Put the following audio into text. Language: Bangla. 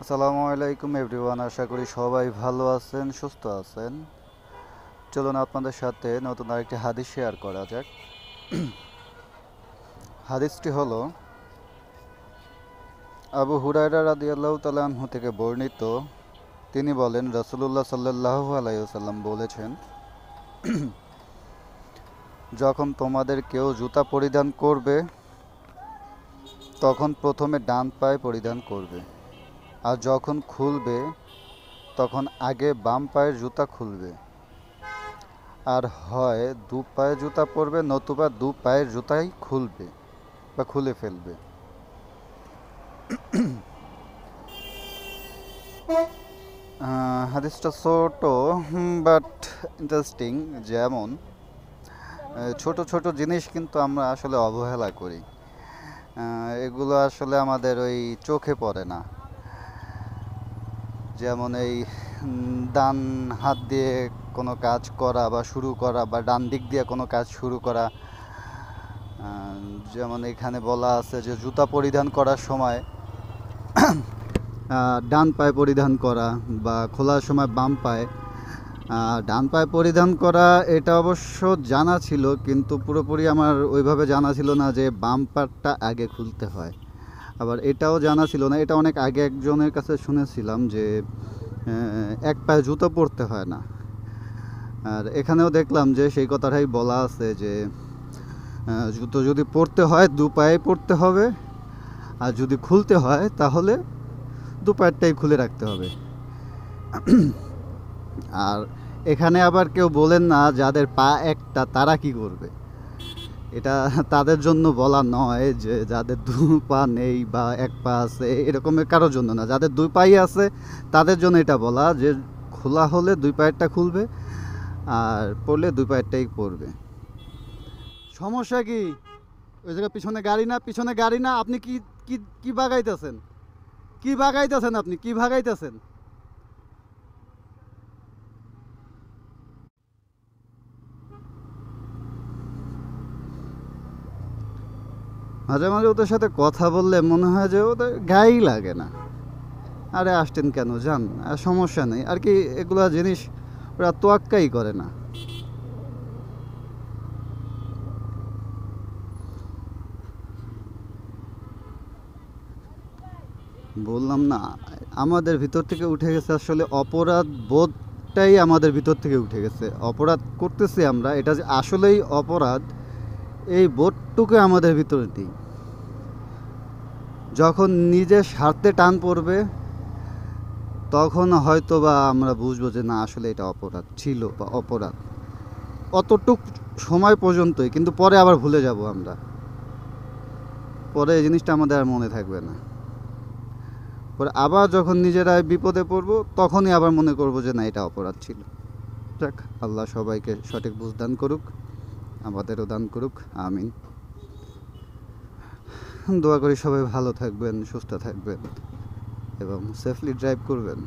আসসালামু আলাইকুম এভরিওয়ান, আশা করি সবাই ভালো আছেন, সুস্থ আছেন। চলুন আপনাদের সাথে নতুন আরেকটি হাদিস শেয়ার করা যাক। হাদিসটি হলো আবু হুরায়রা রাদিয়াল্লাহু তাআলা আনহু থেকে বর্ণিত। তিনি বলেন, রাসূলুল্লাহ সাল্লাল্লাহু আলাইহি ওয়াসাল্লাম বলেছেন, যখন তোমাদের কেউ জুতা পরিধান করবে তখন প্রথমে ডান পায়ে পরিধান করবে, আর যখন খুলবে তখন আগে বাম পায়ের জুতা খুলবে। আর হয় দু পায়ে জুতা পরবে, নতুবা দু পায়ের জুতাই খুলবে বা খুলে ফেলবে। হাদিসটা ছোট বাট ইন্টারেস্টিং। যেমন ছোট ছোট জিনিস কিন্তু আমরা আসলে অবহেলা করি। এগুলো আসলে আমাদের ওই চোখে পড়ে না। যেমন এই ডান হাত দিয়ে কোনো কাজ করা বা শুরু করা, বা ডান দিক দিয়ে কোনো কাজ শুরু করা। যেমন এখানে বলা আছে যে জুতা পরিধান করার সময় ডান পায়ে পরিধান করা, বা খোলার সময় বাম পায়ে। ডান পায়ে পরিধান করা এটা অবশ্য জানা ছিল, কিন্তু পুরোপুরি আমার ওইভাবে জানা ছিল না যে বাম পাটা আগে খুলতে হয়। আবার এটাও জানা ছিল না, এটা অনেক আগে একজনের কাছে শুনেছিলাম যে এক পায়ে জুতো পরতে হয় না। আর এখানেও দেখলাম যে সেই কথাটাই বলা আছে যে জুতো যদি পরতে হয় দু পায়ে পরতে হবে, আর যদি খুলতে হয় তাহলে দু পায়েরটাই খুলে রাখতে হবে। আর এখানে আবার কেউ বলেন না যাদের পা একটা তারা কি করবে। এটা তাদের জন্য বলা নয় যে যাদের দু পা নেই বা এক পা আছে এরকমের কারোর জন্য না, যাদের দুই পাই আছে তাদের জন্য এটা বলা যে খোলা হলে দুই পায়েরটা খুলবে, আর পড়লে দুই পায়েরটাই পড়বে। সমস্যা কি? ওই জায়গায় পিছনে গাড়ি না, পিছনে গাড়ি না, আপনি কি কি কি বাগাইতেছেন? কি বাগাইতেছেন আপনি? কি ভাগাইতেছেন? মাঝে মাঝে ওদের সাথে কথা বললে মনে হয় যে ওদের গায়েই লাগে না। আরে আসতেন কেন, যান, আর সমস্যা নেই আর কি। এগুলা জিনিস ওরা তোয়াক্কাই করে না। বললাম না, আমাদের ভিতর থেকে উঠে গেছে আসলে অপরাধ বোধটাই আমাদের ভিতর থেকে উঠে গেছে। অপরাধ করতেছি আমরা, এটা যে আসলেই অপরাধ এই বোধটুকু আমাদের ভিতরে নেই। যখন নিজের স্বার্থে টান পড়বে তখন হয়তো বা আমরা বুঝবো যে না আসলে এটা অপরাধ ছিল বা অপরাধ, অতটুক সময় পর্যন্তই। কিন্তু পরে আবার ভুলে যাব আমরা, পরে এই জিনিসটা আমাদের আর মনে থাকবে না। পরে আবার যখন নিজেরাই বিপদে পড়বো তখনই আবার মনে করবো যে না এটা অপরাধ ছিল। যাক, আল্লাহ সবাইকে সঠিক বুঝ দান করুক, আমাদেরও দান করুক, আমিন। দোয়া করি সবাই ভালো থাকবেন, সুস্থ থাকবেন এবং সেফলি ড্রাইভ করবেন।